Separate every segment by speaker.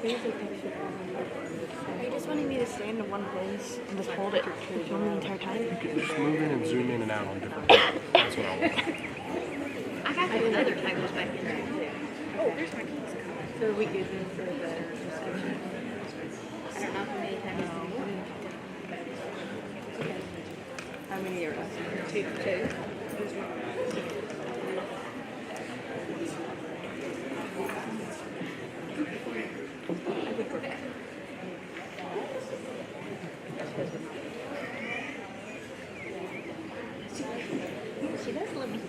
Speaker 1: Are you just wanting me to stand in one place and just hold it the entire time?
Speaker 2: You can just move in and zoom in and out on different people. That's what I want.
Speaker 1: I got the other titles back in there too. Oh, here's my keys. So are we good then for the reception? I don't know how many times okay. How many are us? Two. She does love me.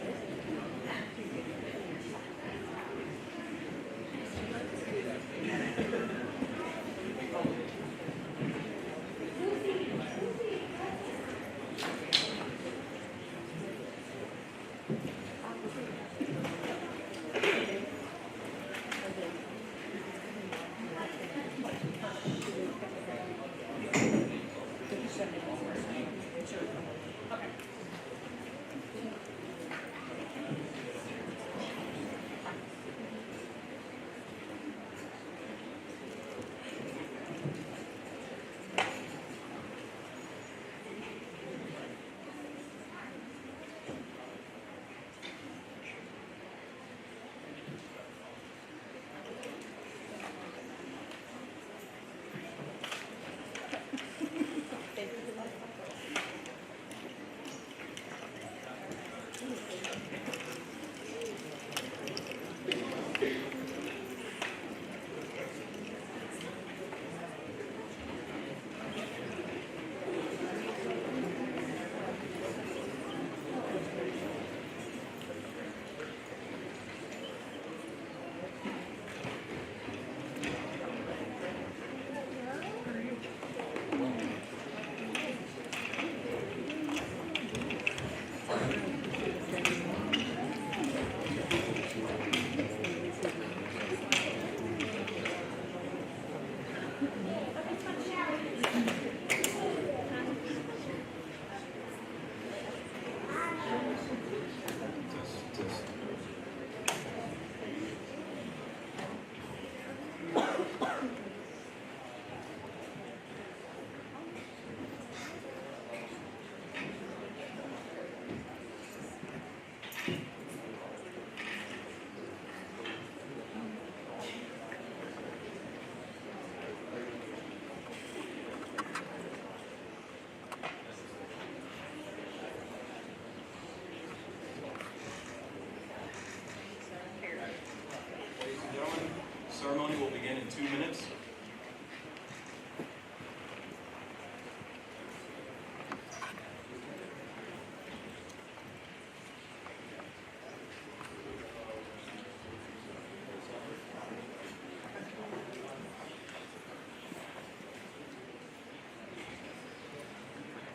Speaker 3: Ceremony will begin in 2 minutes.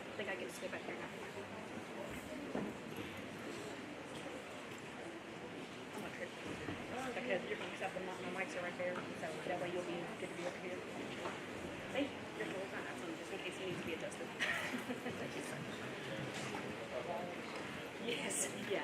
Speaker 1: I think I get to stay back here now. I'm not tripping. Because you're going to accept them, my mics are right there, so that way you'll be good to be up here. See? You're cool. I have some just in case you need to be adjusted. Yes. Yeah.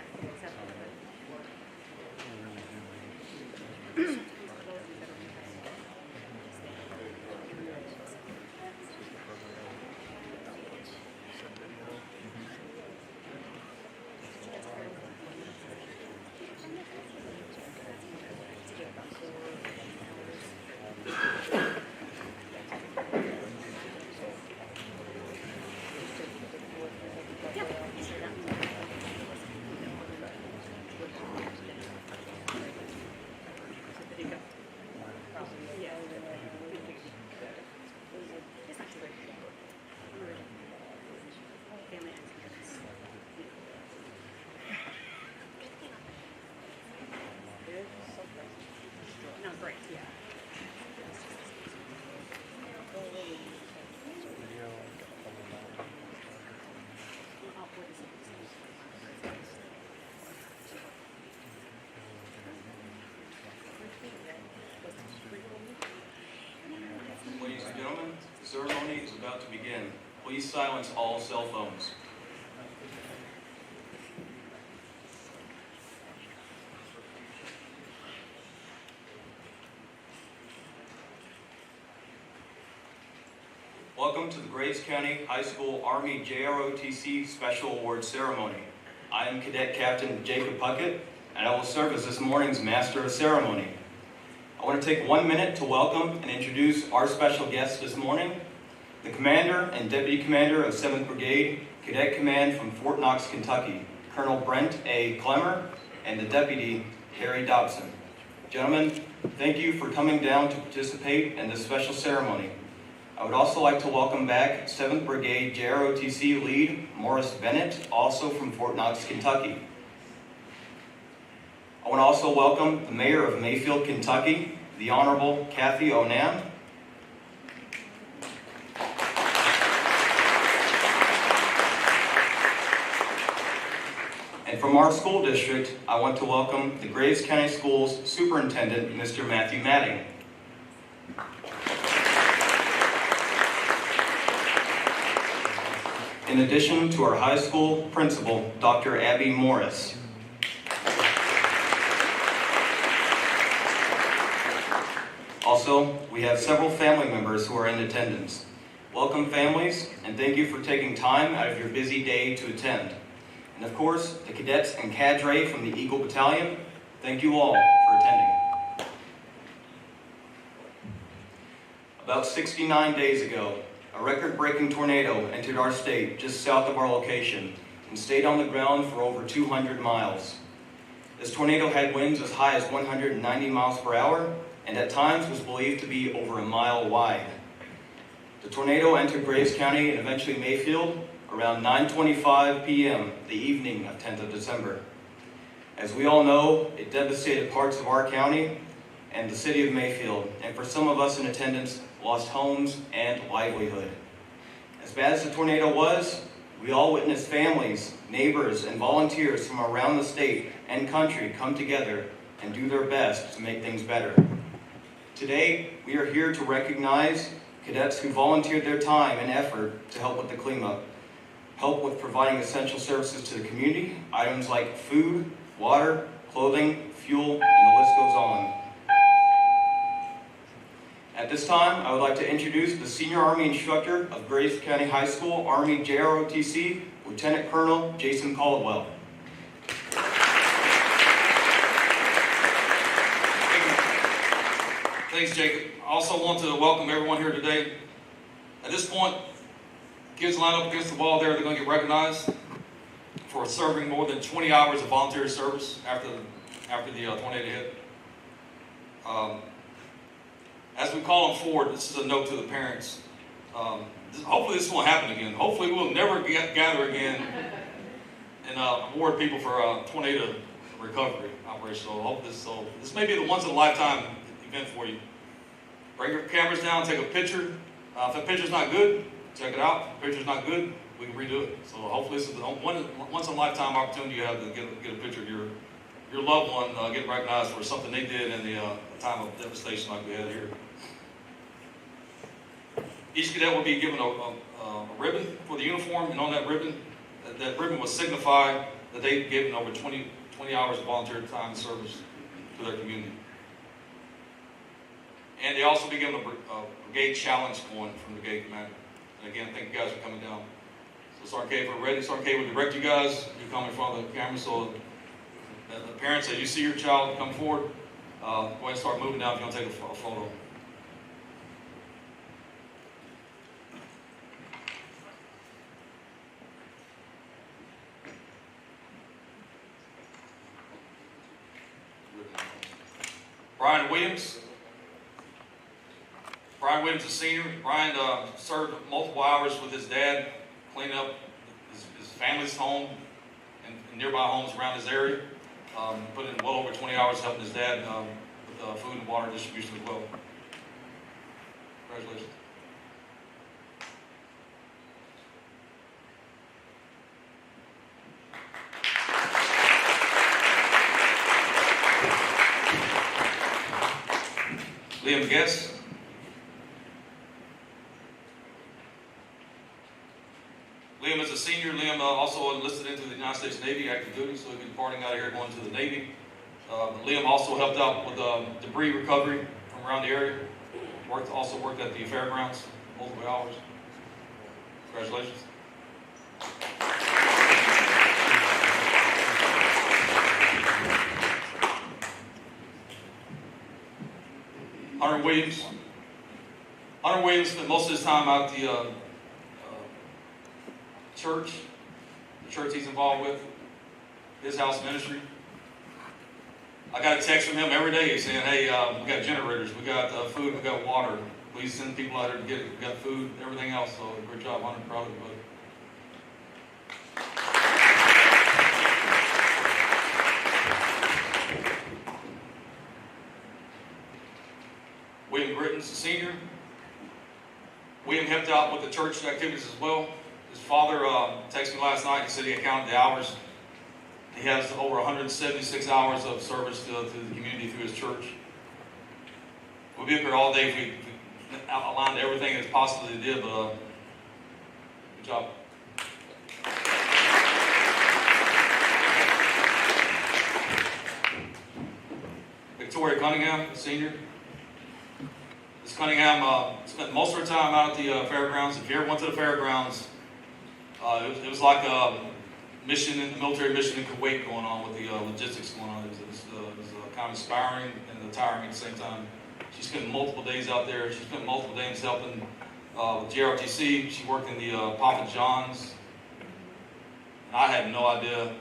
Speaker 1: No, great, yeah.
Speaker 3: Ladies and gentlemen, the ceremony is about to begin. Please silence all cell phones. Welcome to the Graves County High School Army JROTC Special Awards Ceremony. I am Cadet Captain Jacob Puckett, and I will serve as this morning's Master of Ceremony. I want to take 1 minute to welcome and introduce our special guests this morning, the Commander and Deputy Commander of 7th Brigade, Cadet Command from Fort Knox, Kentucky, Colonel Brent A. Clemmer, and the Deputy, Harry Dobson. Gentlemen, thank you for coming down to participate in this special ceremony. I would also like to welcome back 7th Brigade JROTC Lead Morris Bennett, also from Fort Knox, Kentucky. I want to also welcome the Mayor of Mayfield, Kentucky, the Honorable Kathy Onan. And from our school district, I want to welcome the Graves County Schools Superintendent, Mr. Matthew Matting. In addition to our high school principal, Dr. Abby Morris. Also, we have several family members who are in attendance. Welcome, families, and thank you for taking time out of your busy day to attend. And of course, the cadets and cadre from the Eagle Battalion, thank you all for attending. About 69 days ago, a record-breaking tornado entered our state just south of our location and stayed on the ground for over 200 miles. This tornado had winds as high as 190 miles per hour and at times was believed to be over a mile wide. The tornado entered Graves County and eventually Mayfield around 9:25 p.m. the evening of 10th of December. As we all know, it devastated parts of our county and the city of Mayfield, and for some of us in attendance, lost homes and livelihood. As bad as the tornado was, we all witnessed families, neighbors, and volunteers from around the state and country come together and do their best to make things better. Today, we are here to recognize cadets who volunteered their time and effort to help with the cleanup, help with providing essential services to the community, items like food, water, clothing, fuel, and the list goes on. At this time, I would like to introduce the Senior Army Instructor of Graves County High School, Army JROTC, Lieutenant Colonel Jason Caldwell.
Speaker 4: Thanks, Jacob. I also want to welcome everyone here today. At this point, kids line up against the wall there, they're going to get recognized for serving more than 20 hours of voluntary service after the tornado hit. As we call them forward, this is a note to the parents. Hopefully this won't happen again. Hopefully we'll never gather again and award people for a tornado recovery operation. So I hope this may be the once in a lifetime event for you. Bring your cameras down, take a picture. If the picture's not good, check it out. If the picture's not good, we can redo it. So hopefully this is the once in a lifetime opportunity you have to get a picture of your loved one getting recognized for something they did in the time of devastation like we had here. Each cadet will be given a ribbon for the uniform, and on that ribbon will signify that they've given over 20 hours of volunteer time and service to their community. And they also be given a brigade challenge coin from the brigade commander. And again, thank you guys for coming down. So Sergeant K, if we're ready, Sergeant K will direct you guys. You come in front of the camera, so the parents, as you see your child come forward, go ahead and start moving down if you want to take a photo. Brian Williams. Brian Williams is a senior. Brian served multiple hours with his dad, cleaning up his family's home and nearby homes around his area. Put in well over 20 hours helping his dad with food and water distribution as well. Congratulations. Liam Guest. Liam is a senior. Liam also enlisted into the United States Navy, active duty, so he'll be departing out of here going to the Navy. Liam also helped out with debris recovery from around the area. Also worked at the fairgrounds multiple hours. Congratulations. Hunter Williams. Hunter Williams spent most of his time out at the church, the church he's involved with, his house ministry. I got a text from him every day saying, hey, we got generators, we got food, we got water. Please send people out here to get it. We got food, everything else. So great job, Hunter. Proud of you, buddy. William Britton's a senior. William helped out with the church activities as well. His father texted me last night. He said he had counted the hours. He has over 176 hours of service to the community through his church. We'll be up here all day if we outlined everything that's possible he did, but good job. Victoria Cunningham, senior. Ms. Cunningham spent most of her time out at the fairgrounds. If you ever went to the fairgrounds, it was like a mission, the military mission in Kuwait going on with the logistics going on. It was kind of inspiring and tiring at the same time. She spent multiple days out there. She spent multiple days helping with JROTC. She worked in the Papa John's. And I had no idea.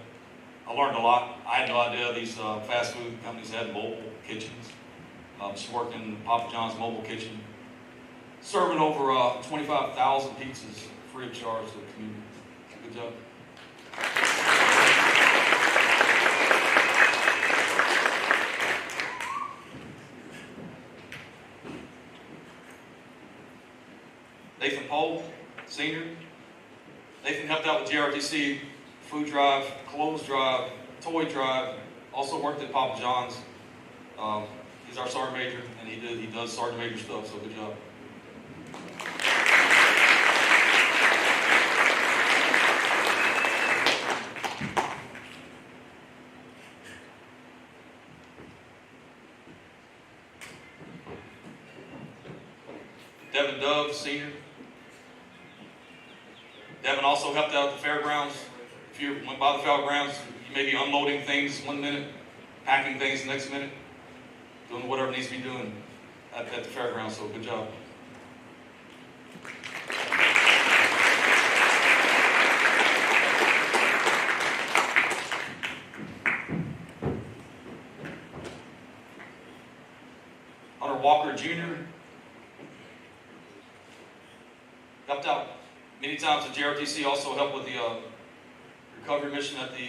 Speaker 4: I learned a lot. I had no idea these fast food companies had mobile kitchens. She worked in Papa John's mobile kitchen, serving over 25,000 pizzas free of charge to the community. Good job. Nathan Pohl, senior. Nathan helped out with JROTC, food drive, clothes drive, toy drive, also worked at Papa John's. He's our sergeant major, and he does sergeant major stuff, so good job. Devin Dove, senior. Devin also helped out at the fairgrounds. If you went by the fairgrounds, you may be unloading things 1 minute, packing things the next minute, doing whatever needs to be doing at the fairgrounds, so good job. Hunter Walker Jr. helped out many times at JROTC, also helped with the recovery mission at the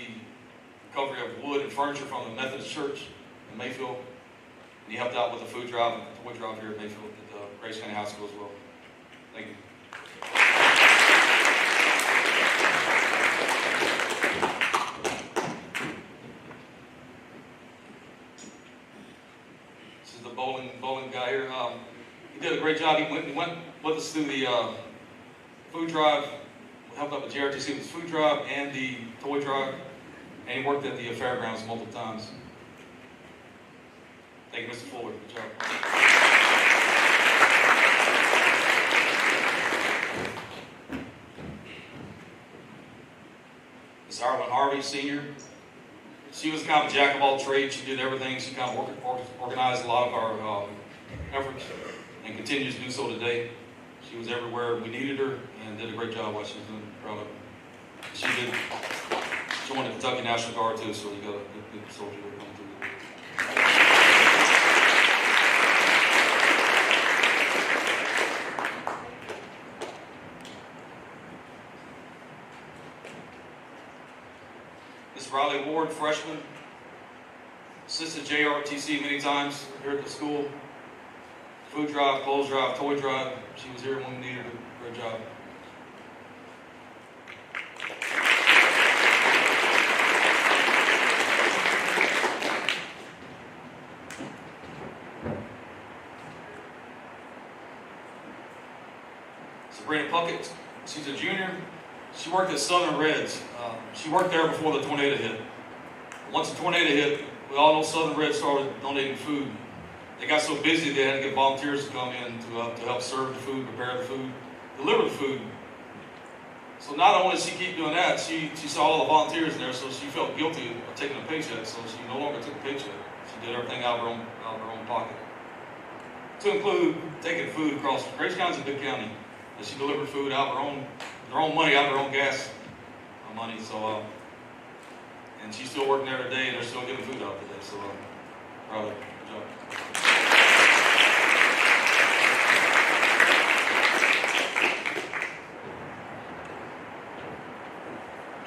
Speaker 4: recovery of wood and furniture from the Methodist Church in Mayfield. And he helped out with the food drive and the toy drive here at Mayfield at Grace County High School as well. Thank you. This is the bowling guy here. He did a great job. He went with us through the food drive, helped out with JROTC with his food drive and the toy drive, and he worked at the fairgrounds multiple times. Thank you, Mr. Fuller. Good job. Ms. Arlen Harvey, senior. She was kind of a jack of all trades. She did everything. She kind of organized a lot of our efforts and continues to do so today. She was everywhere we needed her and did a great job while she was doing it. Proud of her. She joined the Kentucky National Guard too, so we got a good soldier there coming through. Miss Riley Ward, freshman, assisted JROTC many times here at the school. Food drive, clothes drive, toy drive. She was here when we needed her. Great job. Sabrina Puckett, she's a junior. She worked at Southern Reds. She worked there before the tornado hit. Once the tornado hit, we all know Southern Reds started donating food. They got so busy they had to get volunteers to come in to help serve the food, prepare the food, deliver the food. So not only did she keep doing that, she saw all the volunteers in there, so she felt guilty of taking a paycheck, so she no longer took a paycheck. She did everything out of her own pocket. To include taking food across. Grace County's a big county, and she delivered food out of her own money, out of her own gas money. So, and she's still working there today, and they're still giving food out today. So, proud of her. Good job.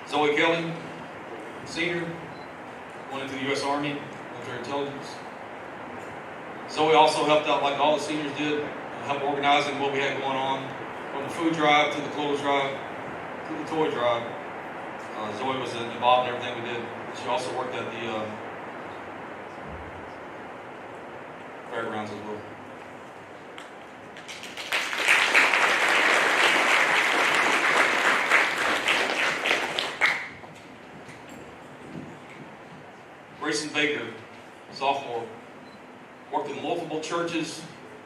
Speaker 4: Zoe Kelly, senior, went into the U.S. Army, military intelligence. Zoe also helped out like all the seniors did, help organizing what we had going on, from the food drive to the clothes drive to the toy drive. Zoe was involved in everything we did. She also worked at the fairgrounds as well. Grayson Baker, sophomore, worked in multiple churches,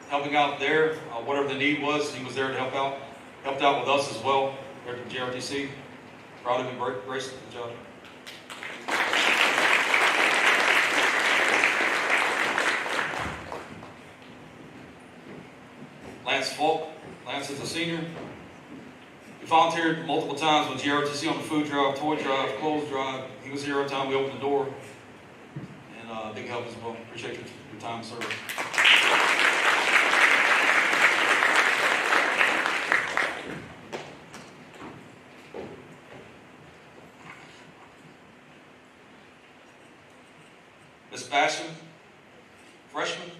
Speaker 4: helping out there. Whatever the need was, he was there to help out. Helped out with us as well, here at the JROTC. Proud of you, Grayson. Good job. Lance Falk. Lance is a senior. He volunteered multiple times with JROTC on the food drive, toy drive, clothes drive. He was here every time we opened the door. And big help as well. Appreciate your time, sir. Miss Basham, freshman.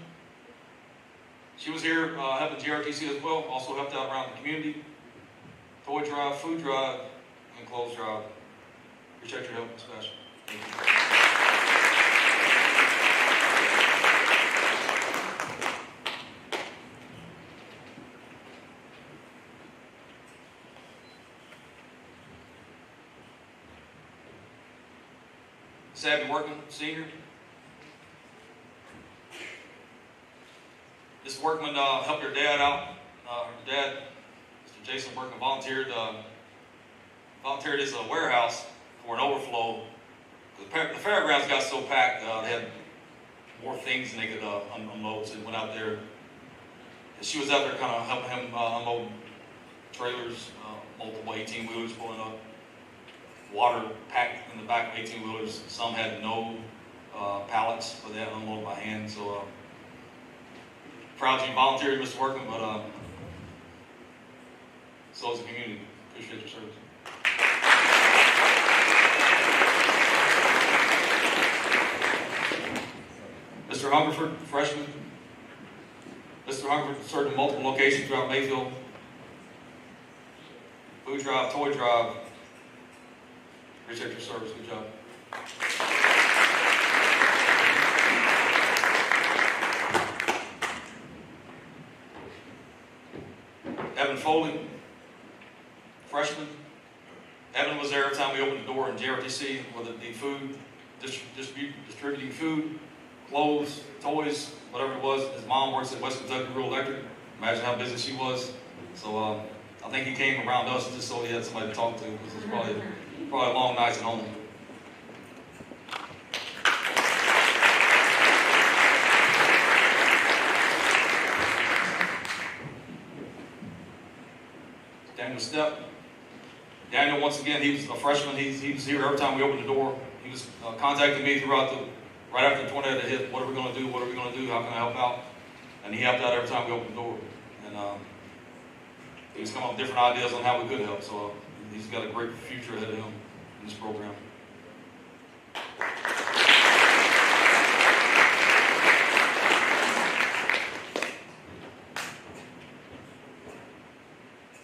Speaker 4: She was here helping JROTC as well. Also helped out around the community. Toy drive, food drive, and clothes drive. Appreciate your help, Miss Basham. Thank you. Savvy Workman, senior. This Workman helped her dad out. Her dad, Mr. Jason Workman, volunteered as a warehouse for an overflow. The fairgrounds got so packed, they had more things than they could unload, so he went out there. And she was out there kind of helping him unload trailers, multiple 18-wheelers pulling up. Water packed in the back of 18-wheelers. Some had no pallets, but they had unloaded by hand. So proud you volunteered, Mr. Workman, but so is the community. Appreciate your service. Mr. Hungerford, freshman. Mr. Hungerford served in multiple locations throughout Mayfield. Food drive, toy drive. Appreciate your service. Good job. Evan Foley, freshman. Evan was there every time we opened the door in JROTC, whether it be food, distributing food, clothes, toys, whatever it was. His mom works at West Kentucky Rural Electric. Imagine how busy she was. So I think he came around us just so he had somebody to talk to, because it was probably long nights at home. Daniel Stepp. Daniel, once again, he was a freshman. He was here every time we opened the door. He was contacting me right after the tornado hit. What are we going to do? What are we going to do? How can I help out? And he helped out every time we opened the door. And he was coming up with different ideas on how we could help. So he's got a great future ahead of him in this program.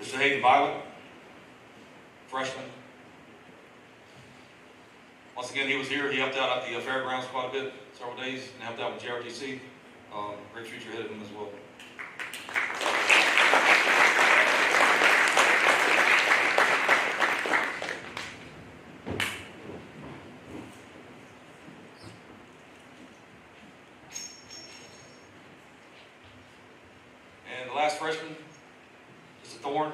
Speaker 4: Mr. Hayden Violet, freshman. Once again, he was here. He helped out at the fairgrounds quite a bit, several days, and helped out with JROTC. Great future ahead of him as well. And the last freshman, Mr. Thorne.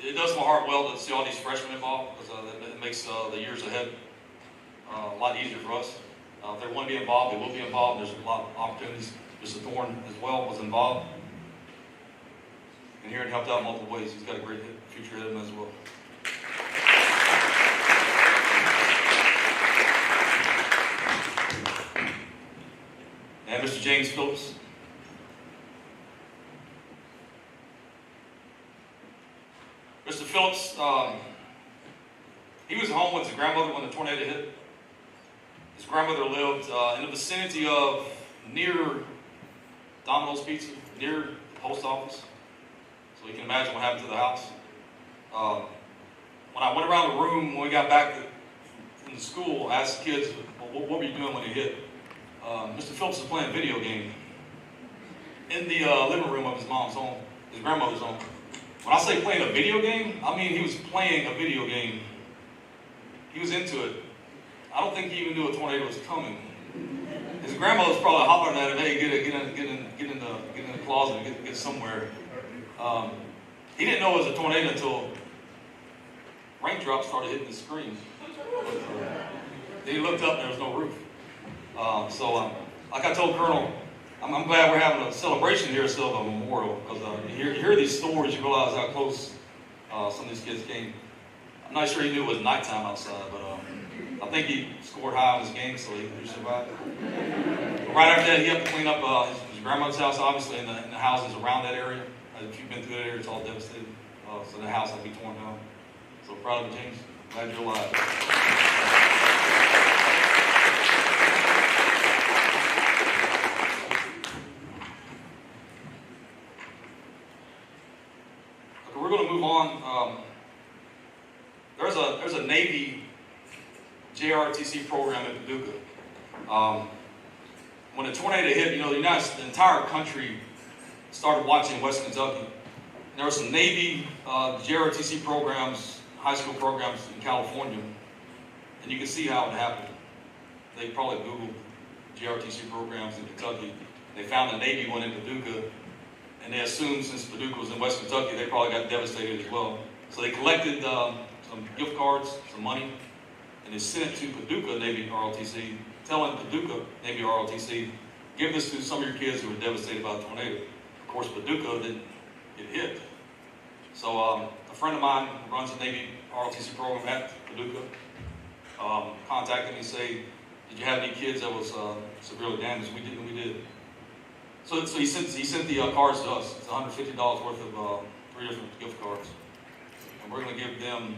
Speaker 4: it does my heart well to see all these freshmen involved, because it makes the years ahead a lot easier for us. If they want to be involved, they will be involved. There's a lot of opportunities. Mr. Thorne as well was involved. And here and helped out in multiple ways. He's got a great future ahead of him as well. And Mr. James Phillips. Mr. Phillips, he was home with his grandmother when the tornado hit. His grandmother lived in the vicinity of near Domino's Pizza, near the post office. So you can imagine what happened to the house. When I went around the room when we got back from the school, I asked the kids, what were you doing when it hit? Mr. Phillips was playing a video game in the living room of his mom's home, his grandmother's home. When I say playing a video game, I mean he was playing a video game. He was into it. I don't think he even knew a tornado was coming. His grandmother was probably hollering at him, "Hey, get in the closet and get somewhere." He didn't know it was a tornado until raindrops started hitting the screen. Then he looked up and there was no roof. Like I told Colonel, I'm glad we're having a celebration here instead of a memorial, because you hear these stories, you realize how close some of these kids came. I'm not sure he knew it was nighttime outside, but I think he scored high on his game, so he survived. But right after that, he had to clean up his grandmother's house, obviously, and the houses around that area. If you've been through that area, it's all devastated. So the house had to be torn down. So proud of you, James. Glad you're alive. Okay, we're going to move on. There's a Navy JROTC program in Paducah. When the tornado hit, the entire country started watching West Kentucky. And there were some Navy JROTC programs, high school programs in California, and you can see how it happened. They probably Googled JROTC programs in Kentucky. They found the Navy one in Paducah, and they assumed since Paducah was in West Kentucky, they probably got devastated as well. So they collected some gift cards, some money, and they sent it to Paducah Navy ROTC, telling Paducah Navy ROTC, give this to some of your kids who were devastated by the tornado. Of course, Paducah didn't get hit. So a friend of mine who runs a Navy ROTC program at Paducah contacted me and said, did you have any kids that was severely damaged? We did. So he sent the cards to us. It's $150 worth of 3 different gift cards. And we're going to give them,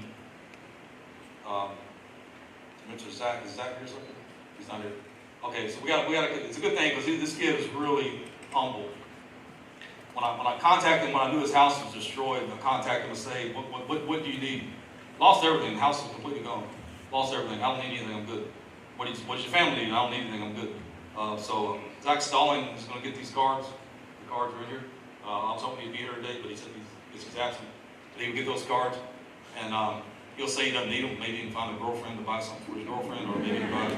Speaker 4: Mr. Zach, is Zach here or something? He's not here. Okay, so we got it's a good thing because this kid is really humble. When I contacted him, when I knew his house was destroyed, I contacted him and say, what do you need? Lost everything. The house is completely gone. Lost everything. I don't need anything. I'm good. What does your family need? I don't need anything. I'm good. So Zach Stalling is going to get these cards. The cards are in here. I was hoping he'd be here today, but he said he's absent. But he would get those cards, and he'll say he doesn't need them. Maybe he can find a girlfriend to buy something for his girlfriend, or maybe he can buy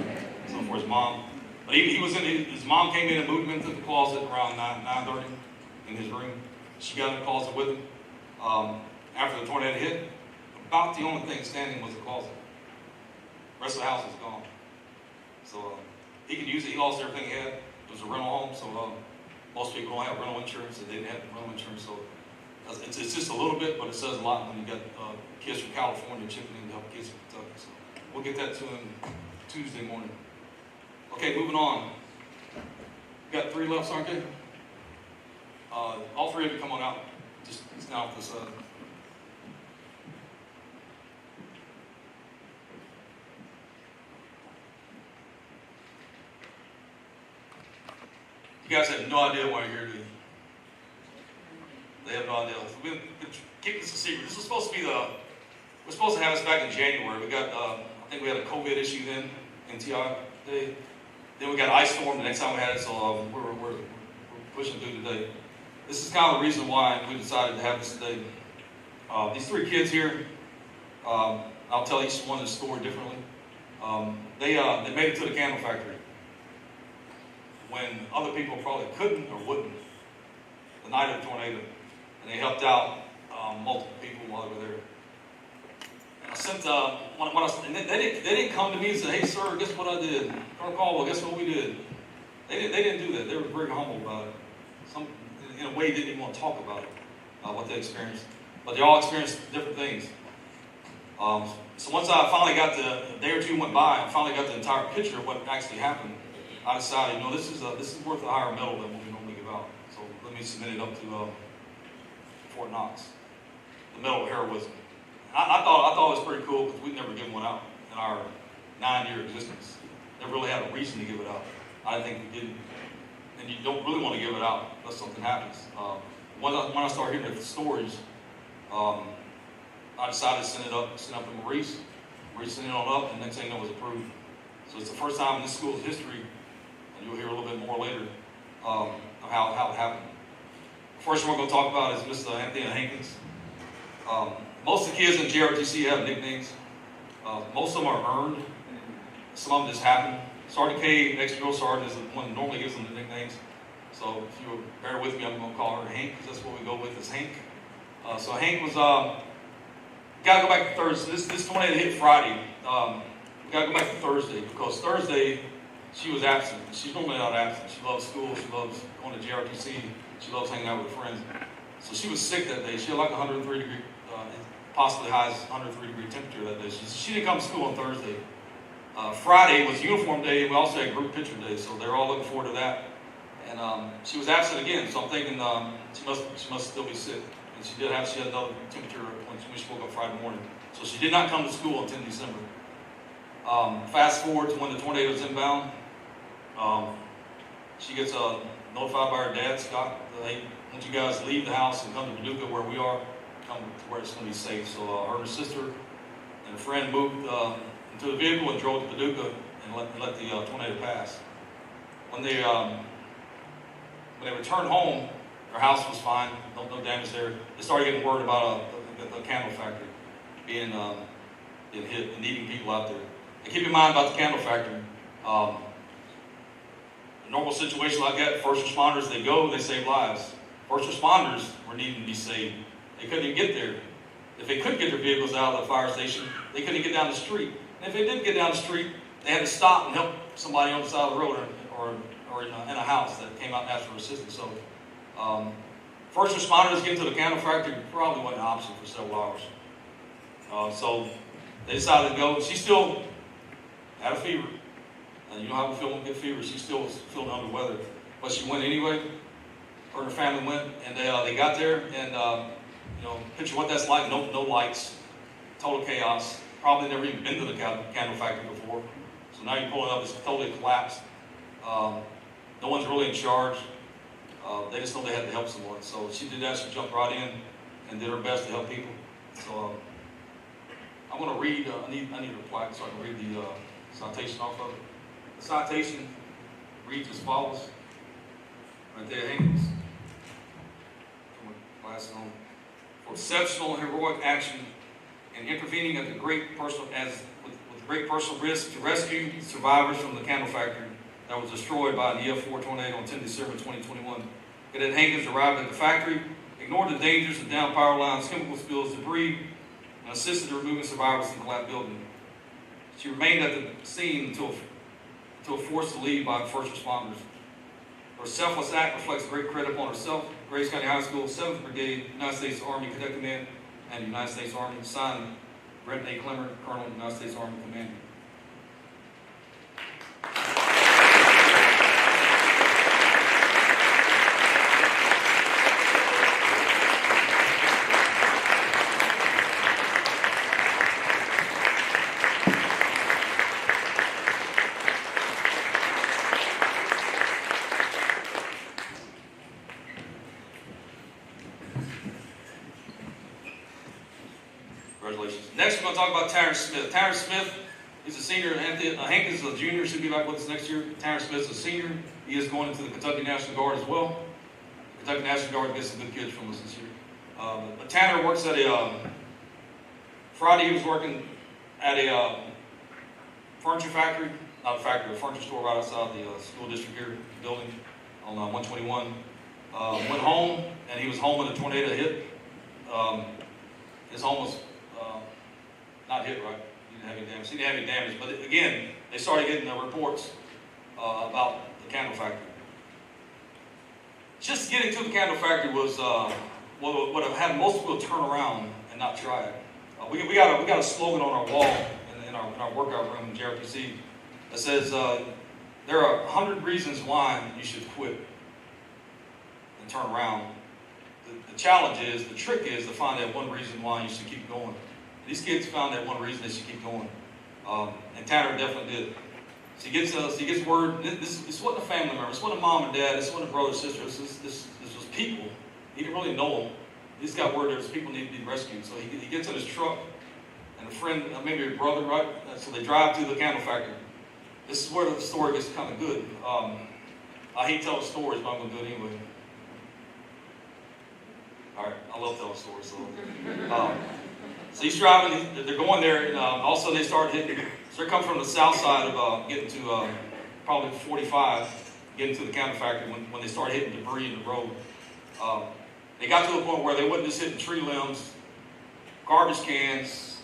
Speaker 4: something for his mom. But he was his mom came in and moved him into the closet around 9:30 in his room. She got in the closet with him. After the tornado hit, about the only thing standing was the closet. The rest of the house was gone. So he could use it. He lost everything he had. It was a rental home, so most people don't have rental insurance, and they didn't have rental insurance. So it's just a little bit, but it says a lot when you got kids from California chipping in to help kids from Kentucky. So we'll get that to him Tuesday morning. Okay, moving on. We got 3 left, aren't they? All 3 of you come on out. Just now off the side. You guys have no idea why you're here, do you? They have no idea. We've been keeping this a secret. This was supposed to be we're supposed to have this back in January. We got, I think we had a COVID issue then in TI day. Then we got ice storm the next time we had it, so we're pushing through today. This is kind of the reason why we decided to have this today. These 3 kids here, I'll tell each one the story differently. They made it to the candle factory when other people probably couldn't or wouldn't the night of the tornado. And they helped out multiple people while they were there. And I sent, and they didn't come to me and say, hey sir, guess what I did? Colonel Caldwell, guess what we did? They didn't do that. They were very humble about it. Some, in a way, didn't even want to talk about it, what they experienced. But they all experienced different things. So once I finally got a day or two went by, I finally got the entire picture of what actually happened. I decided, this is worth a higher medal than what we normally give out. So let me submit it up to Fort Knox, the Medal of Heroism. I thought it was pretty cool because we'd never given one out in our 9-year existence. Never really had a reason to give it out. I didn't think we did, and you don't really want to give it out unless something happens. When I started hearing the stories, I decided to send it up to Maurice. Maurice sent it on up, and next thing you know, it was approved. So it's the first time in this school's history, and you'll hear a little bit more later, of how it happened. First one we're going to talk about is Mr. Anthony Hankins. Most of the kids in JROTC have nicknames. Most of them are earned. Some of them just happen. Sergeant K, ex-drill sergeant, is the one that normally gives them the nicknames. So if you bear with me, I'm going to call her Hank, because that's what we go with, is Hank. So Hank was, got to go back to Thursday. This tornado hit Friday. We got to go back to Thursday, because Thursday she was absent. She's normally not absent. She loves school. She loves going to JROTC. She loves hanging out with her friends. So she was sick that day. She had like 103 degree, possibly high as 103 degree temperature that day. She didn't come to school on Thursday. Friday was uniform day. We also had group picture day, so they're all looking forward to that. And she was absent again, so I'm thinking she must still be sick. And she had another temperature when she woke up Friday morning. So she did not come to school on 10 December. Fast forward to when the tornado was inbound. She gets notified by her dad, Scott, that, hey, once you guys leave the house and come to Paducah where we are, come to where it's going to be safe. So her and her sister and a friend moved into the vehicle and drove to Paducah and let the tornado pass. When they returned home, their house was fine, no damage there. They started getting worried about the candle factory being hit and needing people out there. And keep in mind about the candle factory. A normal situation like that, first responders, they go, they save lives. First responders were needing to be saved. They couldn't even get there. If they could get their vehicles out of the fire station, they couldn't get down the street. And if they did get down the street, they had to stop and help somebody on the side of the road or in a house that came out and asked for assistance. So first responders getting to the candle factory probably wasn't an option for several hours. So they decided to go. She still had a fever. And you know how we feel when we get fever. She still was feeling under the weather. But she went anyway. Her and her family went, and they got there, and picture what that's like. No lights, total chaos. Probably never even been to the candle factory before. So now you're pulling up, it's totally collapsed. No one's really in charge. They just know they had to help someone. So she did that. She jumped right in and did her best to help people. So I'm going to read. I need a plaque so I can read the citation off of it. The citation reads as follows. Right there, Hankins. Put my glasses on. For exceptional and heroic action in intervening at with great personal risk to rescue survivors from the candle factory that was destroyed by an EF4 tornado on 10 December 2021. Cadet Hankins arrived at the factory, ignored the dangers of down power lines, chemical spills, debris, and assisted in removing survivors from the collapsed building. She remained at the scene until forced to leave by first responders. Her selfless act reflects great credit upon herself, Grace County High School, 7th Brigade, United States Army Cadet Command, and United States Army. Signed, Brent A. Clemmer, Colonel, United States Army Commander. Congratulations. Next, we're going to talk about Terrence Smith. Terrence Smith is a senior. Hank is a junior, should be back with us next year. Terrence Smith is a senior. He is going into the Kentucky National Guard as well. The Kentucky National Guard gets some good kids from us this year. But Tanner works at Friday he was working at a furniture factory, not a factory, a furniture store right outside the school district here building on 121. Went home, and he was home when the tornado hit. his home was not hit, right? He didn't have any damage. He didn't have any damage. But again, they started getting the reports about the candle factory. Just getting to the candle factory was what have had most people turn around and not try it. We got a slogan on our wall in our workout room in JROTC that says there are 100 reasons why you should quit and turn around. The challenge is, the trick is to find that one reason why you should keep going. These kids found that one reason they should keep going, and Tanner definitely did. So he gets word. This wasn't a family member. This wasn't a mom and dad. This wasn't a brother or sister. This was people. He didn't really know them. He just got word there's people need to be rescued. So he gets in his truck, and a friend, maybe a brother, right? So they drive to the candle factory. This is where the story gets kind of good. I hate telling stories, but I'm going to do it anyway. All right, I love telling stories. So he's driving, they're going there, and all of a sudden they start hitting. So they're coming from the south side of getting to probably 45, getting to the candle factory when they start hitting debris in the road. They got to a point where they wasn't just hitting tree limbs, garbage cans,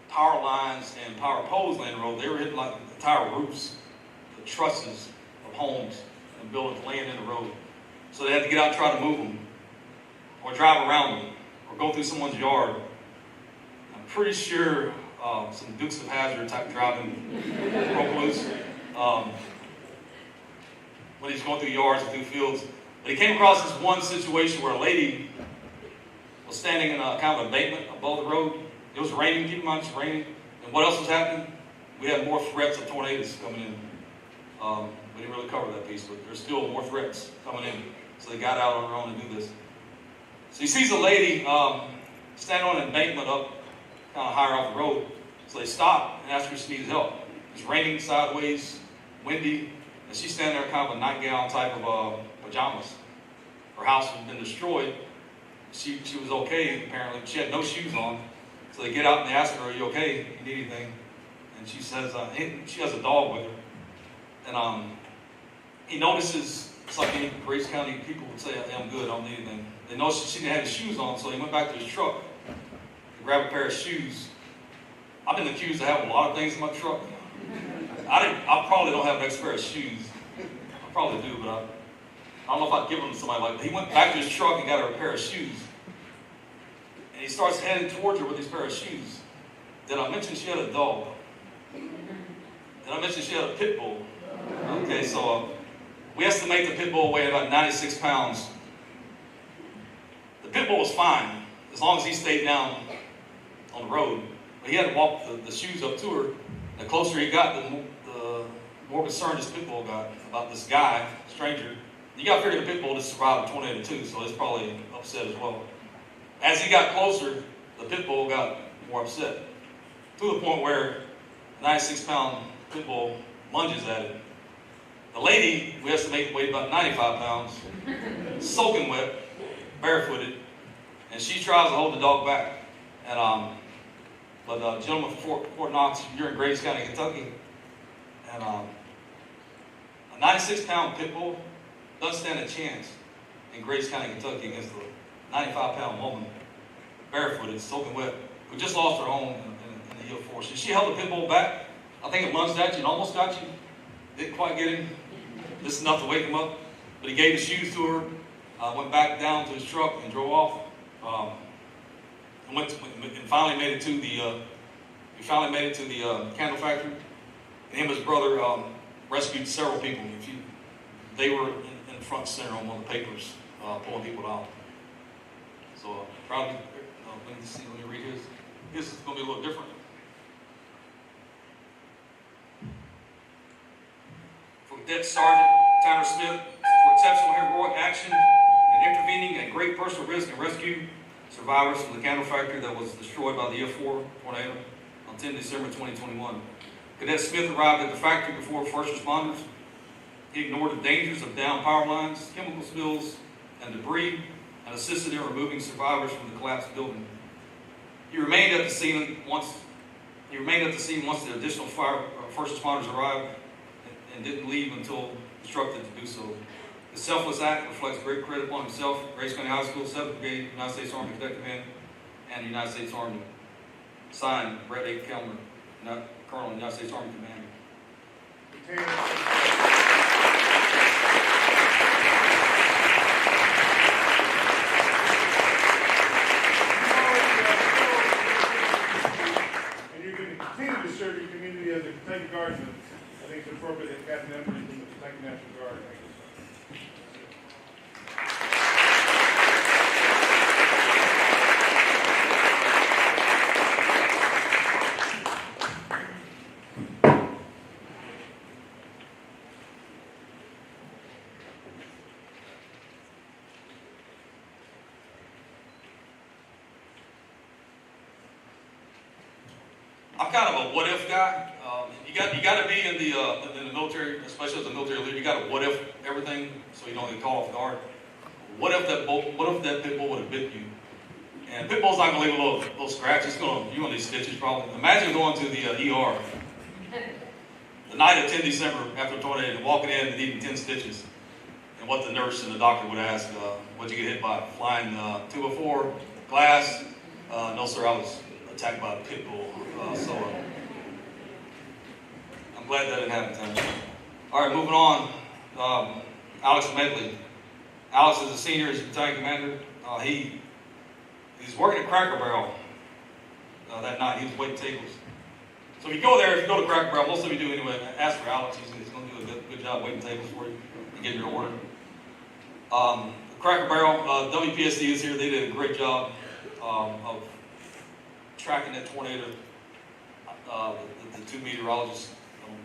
Speaker 4: power lines, and power poles laying in the road. They were hitting like the entire roofs, the trusses of homes and buildings laying in the road. So they had to get out and try to move them, or drive around them, or go through someone's yard. I'm pretty sure some Dukes of Hazzard type driving broke loose when he's going through yards and through fields. But he came across this one situation where a lady was standing in a kind of embankment above the road. It was raining, keep in mind it's raining. And what else was happening? We had more threats of tornadoes coming in. We didn't really cover that piece, but there's still more threats coming in. So they got out on their own to do this. So he sees a lady standing on an embankment up kind of higher off the road. So they stop and ask her if she needs help. It's raining sideways, windy, and she's standing there kind of a nightgown type of pajamas. Her house had been destroyed. She was okay, apparently. She had no shoes on. So they get out and they ask her, "Are you okay? Do you need anything?" And she says, she has a dog with her. And he notices, it's like any Grace County people would say, "Hey, I'm good, I don't need anything." They noticed she didn't have his shoes on, so he went back to his truck to grab a pair of shoes. I've been accused of having a lot of things in my truck. I probably don't have an extra pair of shoes. I probably do, but I don't know if I'd give them to somebody like that. He went back to his truck and got her a pair of shoes. And he starts heading towards her with these pair of shoes. Did I mention she had a dog? Did I mention she had a pit bull? Okay, so we estimate the pit bull weighed about 96 pounds. The pit bull was fine, as long as he stayed down on the road. But he had to walk the shoes up to her. The closer he got, the more concerned this pit bull got about this guy, stranger. You got to figure the pit bull just survived a tornado too, so it's probably upset as well. As he got closer, the pit bull got more upset, to the point where a 96-pound pit bull lunges at it. The lady, we estimate, weighed about 95 pounds, soaking wet, barefooted, and she tries to hold the dog back. And but a gentleman from Fort Knox, you're in Grace County, Kentucky, and a 96-pound pit bull doesn't stand a chance in Grace County, Kentucky against a 95-pound woman, barefooted, soaking wet, who just lost her home in the hill forest. And she held the pit bull back. I think it lunged at you and almost got you. Didn't quite get him. Just enough to wake him up. But he gave the shoes to her, went back down to his truck and drove off. And finally made it to the candle factory. And him and his brother rescued several people. They were in front center on one of the papers, pulling people out. So probably, let me read his. His is going to be a little different. For Cadet Sergeant Tanner Smith, for exceptional heroic action and intervening at great personal risk and rescue survivors from the candle factory that was destroyed by the F4 tornado on 10 December 2021. Cadet Smith arrived at the factory before first responders. He ignored the dangers of downed power lines, chemical spills, and debris, and assisted in removing survivors from the collapsed building. He remained at the scene once the additional first responders arrived, and didn't leave until instructed to do so. The selfless act reflects great credit upon himself, Grace County High School, 7th Brigade, United States Army Cadet Command, and the United States Army. Signed, Brett A. Kelmer, Colonel, United States Army Commander.
Speaker 5: And you're going to continue to serve your community as a Kentucky Guardsman. I think it's appropriate that Captain Emory from the Kentucky National Guard.
Speaker 4: I'm kind of a what if guy. You got to be in the military, especially as a military leader. You got to what if everything, so you don't get caught off guard. What if that pit bull would have bit you? And pit bull's not gonna leave a little scratch. It's gonna need stitches probably. Imagine going to the ER the night of 10 December after a tornado and walking in and needing 10 stitches, and what the nurse and the doctor would ask, what'd you get hit by? Flying 204, glass? No sir, I was attacked by a pit bull. I'm glad that didn't happen to him. All right, moving on. Alex Medley. Alex is a senior, he's a battalion commander. He's working at Cracker Barrel that night. He was waiting tables. So if you go to Cracker Barrel, most of you do anyway, ask for Alex. He's going to do a good job waiting tables for you and getting your order. Cracker Barrel, WPSD is here. They did a great job of tracking that tornado. The two meteorologists, I'm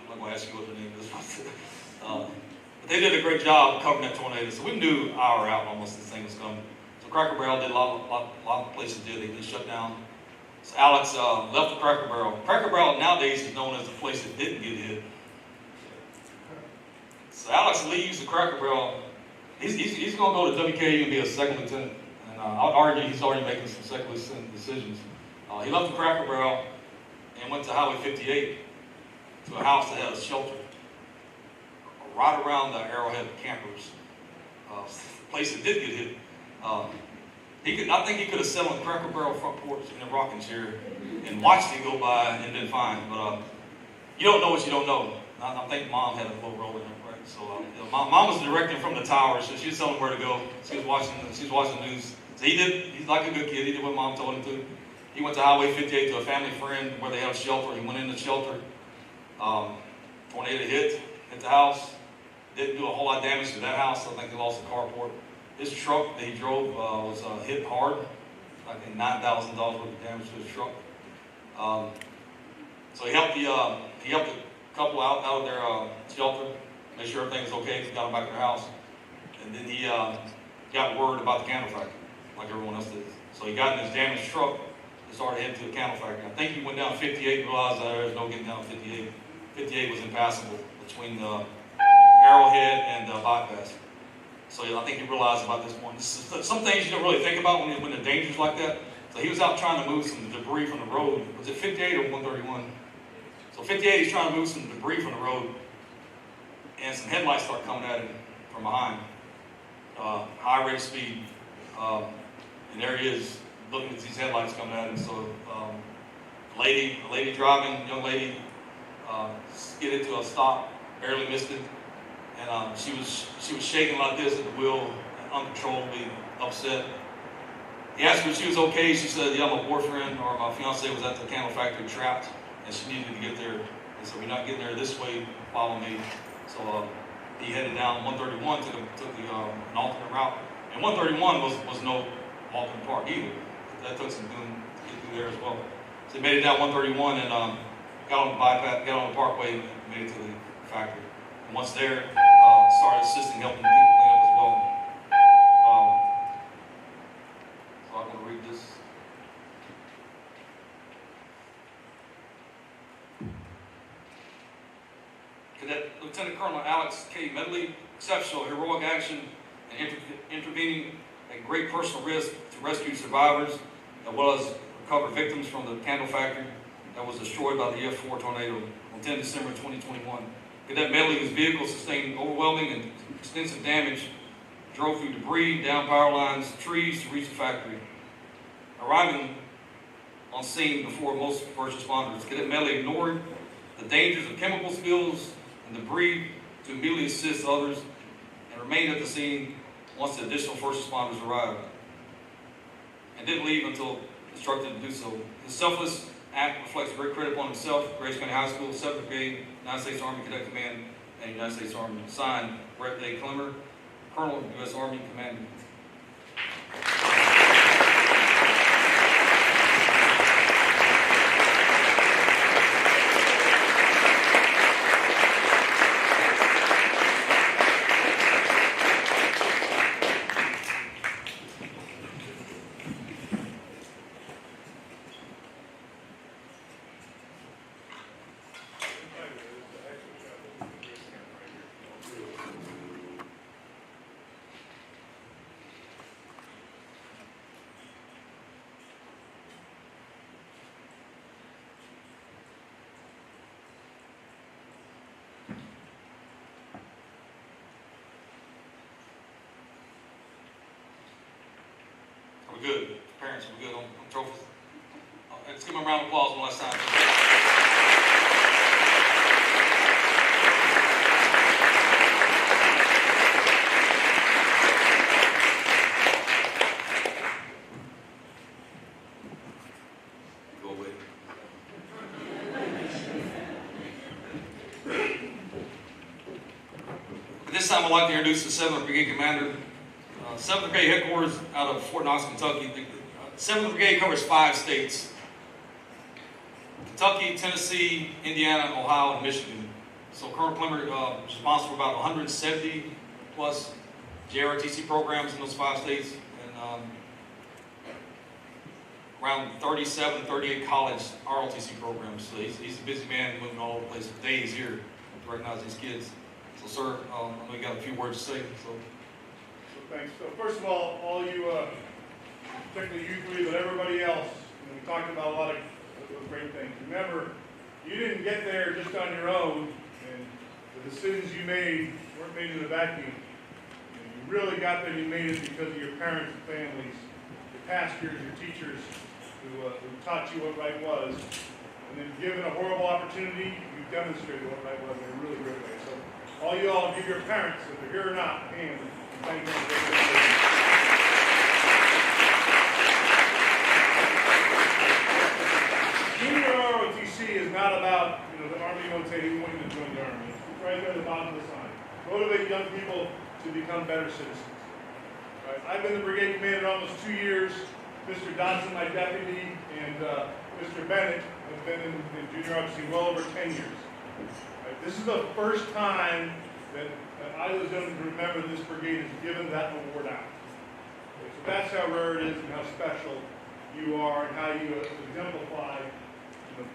Speaker 4: not going to ask you what their name is, but they did a great job covering that tornado. So we knew an hour out almost this thing was coming. So Cracker Barrel did a lot of places did. They shut down. So Alex left the Cracker Barrel. Cracker Barrel nowadays is known as the place that didn't get hit. So Alex leaves the Cracker Barrel. He's going to go to WKU and be a second lieutenant. And I would argue he's already making some second lieutenant decisions. He left the Cracker Barrel and went to Highway 58 to a house that had a shelter right around the Arrowhead campers. Place that did get hit. I think he could have sat on the Cracker Barrel front porch in a rocking chair and watched it go by and been fine. But you don't know what you don't know. I think Mom had a little role in it, right? So Mom was directing from the tower, so she was telling him where to go. She was watching the news. So he's like a good kid. He did what Mom told him to. He went to Highway 58 to a family friend where they had a shelter. He went in the shelter. Tornado hit the house. Didn't do a whole lot of damage to that house. I think they lost the carport. His truck that he drove was hit hard, like $9,000 worth of damage to his truck. So he helped the couple out of their shelter, make sure everything was okay. He got them back to their house, and then he got word about the candle factory, like everyone else did. So he got in his damaged truck and started heading to the candle factory. I think he went down 58 and realized that there was no getting down 58. 58 was impassable between the Arrowhead and bypass. So I think he realized about this point. Some things you don't really think about when the danger's like that. So he was out trying to move some debris from the road. Was it 58 or 131? So 58, he's trying to move some debris from the road, and some headlights start coming at him from behind. High rate of speed. And there he is, looking at these headlights coming at him. So a lady driving, young lady, skidded to a stop, barely missed it. And she was shaking like this at the wheel, uncontrollably upset. He asked her if she was okay. She said, yeah, my boyfriend or my fiance was at the candle factory trapped, and she needed to get there. And so we're not getting there this way, follow me. So he headed down 131, took an alternate route. And 131 was no alternate park either. That took some doing to get through there as well. So he made it down 131 and got on the bypass, got on the parkway, and made it to the factory. And once there, started assisting, helping people clean up as well. So I'm going to read this. Cadet Lieutenant Colonel Alex K. Medley, exceptional heroic action and intervening at great personal risk to rescue survivors as well as recover victims from the candle factory that was destroyed by the F4 tornado on 10 December 2021. Cadet medley whose vehicle sustained overwhelming and extensive damage drove through debris, down power lines, trees to reach the factory. Arriving on scene before most first responders, Cadet medley ignored the dangers of chemical spills and debris to immediately assist others and remained at the scene once the additional first responders arrived, and didn't leave until instructed to do so. His selfless act reflects great credit upon himself, Grace County High School, 7th Brigade, United States Army Cadet Command, and United States Army. Signed, Brett A. Clemmer, Colonel, U.S. Army Commander. We're good. Parents, we're good on trophies. Let's give them a round of applause one last time. Go away. At this time, I'd like to introduce the 7th Brigade Commander. 7th Brigade headquarters out of Fort Knox, Kentucky. The 7th Brigade covers 5 states: Kentucky, Tennessee, Indiana, Ohio, and Michigan. So Colonel Clemmer is responsible for about 170 plus JROTC programs in those 5 states, and around 37, 38 college ROTC programs. So he's a busy man moving all over the place for days here to recognize these kids. So sir, I know you got a few words to say.
Speaker 5: Thanks. So first of all you, particularly you three, but everybody else, we talked about a lot of great things. Remember, you didn't get there just on your own, and the decisions you made weren't made in a vacuum. You really got there, you made it because of your parents and families, your pastors, your teachers, who taught you what right was. And then given a horrible opportunity, you demonstrated what right was in a really great way. So all you all give your parents, if they're here or not, a hand. Thank you. Junior ROTC is not about, the Army won't say we want you to join the Army. It's right there at the bottom of the sign. Motivate young people to become better citizens. Right? I've been the brigade commander almost 2 years. Mr. Dodson, my deputy, and Mr. Bennett have been in junior ROTC well over 10 years. Right? This is the first time that I was going to remember this brigade has given that award out. Okay, so that's how rare it is and how special you are and how you exemplify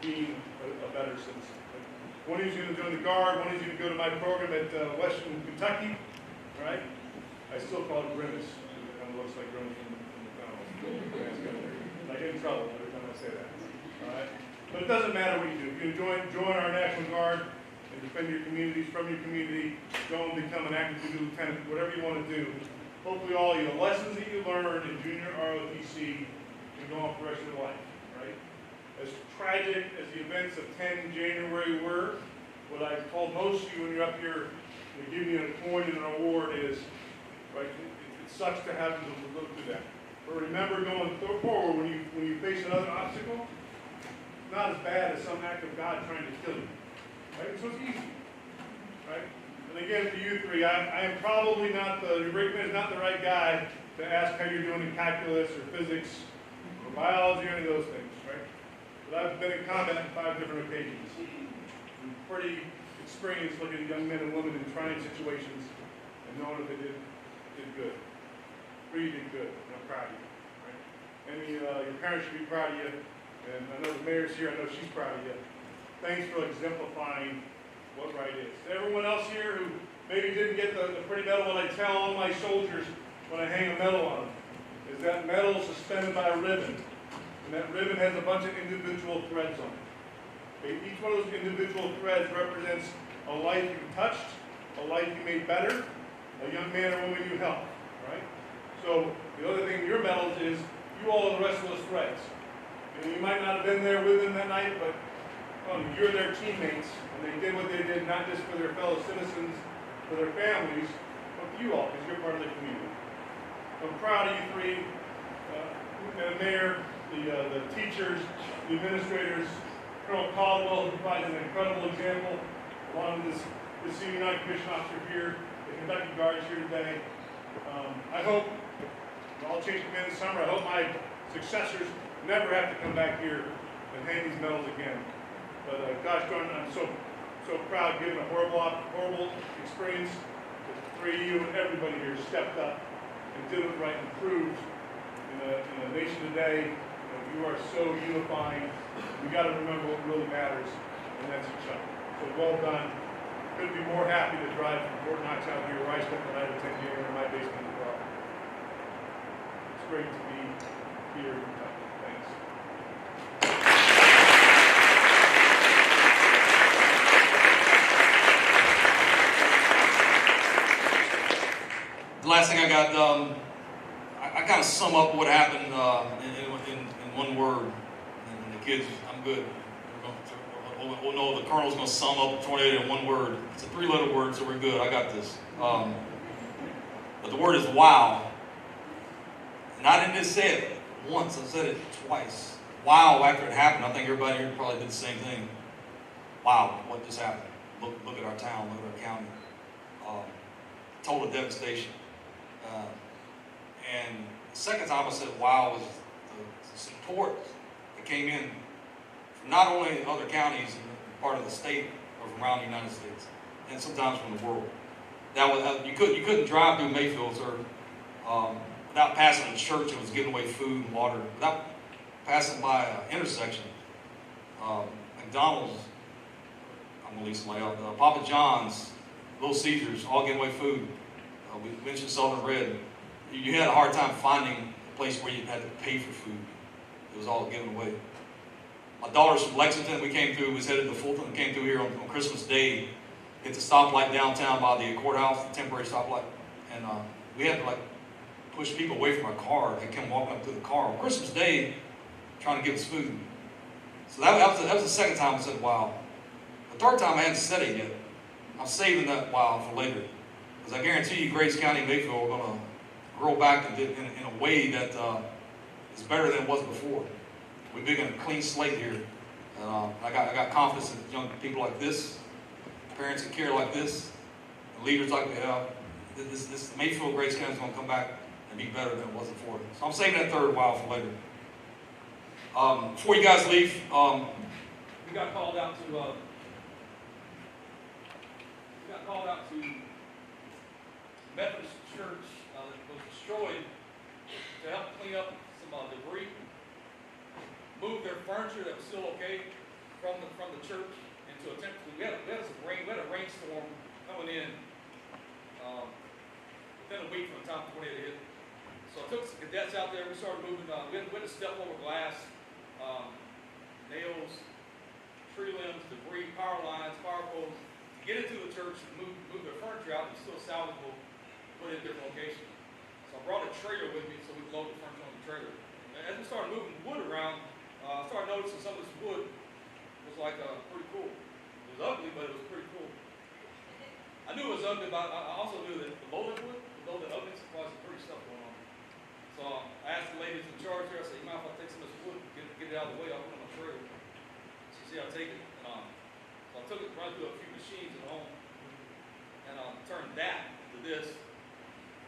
Speaker 5: being a better citizen. One of you is going to join the Guard, one of you is going to go to my program at Western Kentucky, right? I still call it Grimace, because it kind of looks like Grimace from McDonald's. I get in trouble every time I say that. All right? But it doesn't matter what you do. If you join our National Guard, and defend your communities, from your community, go and become an active duty lieutenant, whatever you want to do. Hopefully all of the lessons that you learned in junior ROTC can go on for the rest of your life, right? As tragic as the events of 10 January were, what I've told most of you when you're up here to give you a coin and an award is, right, it sucks to have to go through that. But remember going forward, when you face another obstacle, it's not as bad as some act of God trying to kill you. Right? So it's easy, right? And again, for you three, I am probably not your brigade is not the right guy to ask how you're doing in calculus or physics or biology or any of those things, right? But I've been in combat on 5 different occasions. I'm pretty experienced looking at young men and women in trying situations and knowing if they did good. Really did good, and I'm proud of you, right? And your parents should be proud of you, and I know the mayor's here, I know she's proud of you. Thanks for exemplifying what right is. To everyone else here who maybe didn't get the pretty medal, what I tell all my soldiers when I hang a medal on them is that medal is suspended by a ribbon. And that ribbon has a bunch of individual threads on it. Okay? Each one of those individual threads represents a life you touched, a life you made better, a young man or woman you helped, right? So the other thing in your medals is you all the rest of those threads. You might not have been there with them that night, but you're their teammates, and they did what they did not just for their fellow citizens, for their families, but for you all, because you're part of the community. I'm proud of you three, the mayor, the teachers, the administrators, Colonel Caldwell, who provides an incredible example, along with this senior non-commissioned officer here, the Kentucky Guards here today. I hope, I'll change command this summer, I hope my successors never have to come back here and hang these medals again. But gosh darn it, I'm so proud, given a horrible experience, that the three of you and everybody here stepped up and did it right and proved in a nation today, you are so unifying. We got to remember what really matters, and that's each other. So well done. Couldn't be more happy to drive from Fort Knox out here, where I spent the night of 10 years in my basement as well. It's great to be here in Kentucky. Thanks.
Speaker 4: The last thing I got, I kind of sum up what happened in one word. And the kids, I'm good. We'll know the colonel's going to sum up a tornado in one word. It's a 3-letter word, so we're good. I got this. But the word is wow. And I didn't just say it once. I said it twice. Wow, after it happened. I think everybody here probably did the same thing. Wow, what just happened? Look at our town. Look at our county. Total devastation. And the second time I said wow was the support that came in from not only other counties and part of the state or from around the United States, and sometimes from the world. That was you couldn't drive through Mayfield, sir, without passing a church that was giving away food and water, without passing by an intersection. McDonald's, I'm gonna leave somebody out. Papa John's, Little Caesars, all giving away food. We mentioned Southern Red. You had a hard time finding a place where you had to pay for food. It was all given away. My daughter's from Lexington. We came through, was headed to Fulton, came through here on Christmas Day, hit the stoplight downtown by the courthouse, the temporary stoplight. And we had to push people away from our car. They come walking up to the car on Christmas Day trying to give us food. So that was the second time I said, wow. The third time I hadn't said it yet. I'm saving that wow for later. Because I guarantee you, Grace County and Mayfield are going to grow back in a way that is better than it was before. We're big on a clean slate here. I got confidence in young people like this, parents that care like this, and leaders like we have. This Mayfield Grace County is going to come back and be better than it was before. So I'm saving that third wow for later. Before you guys leave, we got called out to Methodist Church that was destroyed to help clean up some debris, move their furniture that was still okay from the church into a temporary. We had a rainstorm coming in within a week from the time the tornado hit. So I took some cadets out there. We started moving. We had to step over glass, nails, tree limbs, debris, power lines, power poles, to get into the church and move their furniture out and still salvageable, put it in different locations. So I brought a trailer with me so we could load the furniture on the trailer. And as we started moving wood around, I started noticing some of this wood was pretty cool. It was ugly, but it was pretty cool. I knew it was ugly, but I also knew that the loaded wood, the loaded ovens, was some pretty stuff going on. So I asked the ladies in charge here, I said, you mind if I take some of this wood, get it out of the way, I'll put it on my trailer. She said, I'll take it. So I took it, run through a few machines at home, and turned that into this.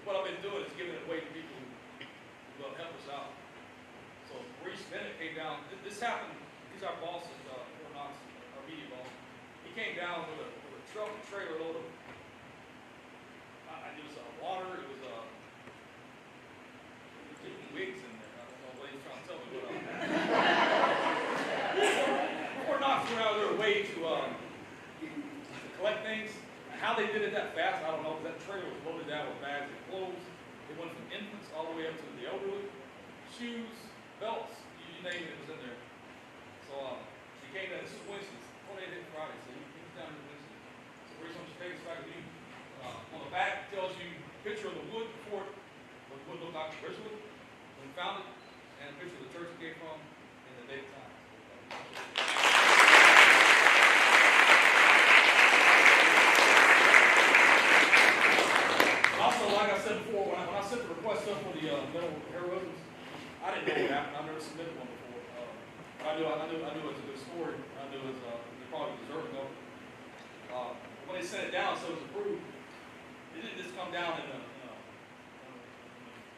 Speaker 4: What I've been doing is giving it away to people who will help us out. So Reese Bennett came down. This happened. He's our boss at Fort Knox, our media boss. He came down with a truck and trailer load of. It was water. It was wigs in there. I don't know what he's trying to tell me. But Fort Knox went out of their way to collect things. How they did it that fast, I don't know, because that trailer was loaded down with bags of clothes. It went from infants all the way up to the elderly. Shoes, belts, you name it, was in there. So he came down, this is Wednesday, Friday, so he was down here Wednesday. So about Richwood, when we found it, and a picture of the church it came from, and the date and time. Also, like I said before, when I sent the request up for the Medal of Heroism, I didn't know what happened. I've never submitted one before. But I knew it was a good story. I knew it was they probably deserved it. When they sent it down, so it was approved. It didn't just come down in a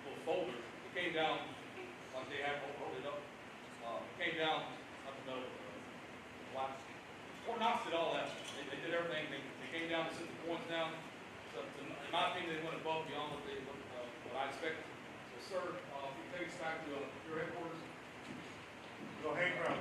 Speaker 4: little folder. It came down like they had rolled it up. It came down, I don't know, black. Fort Knox did all that. They did everything. They came down and sent the points down. So, in my opinion, they went above and beyond what I expected. So, sir, if you take us back to your headquarters.
Speaker 5: Go hang around.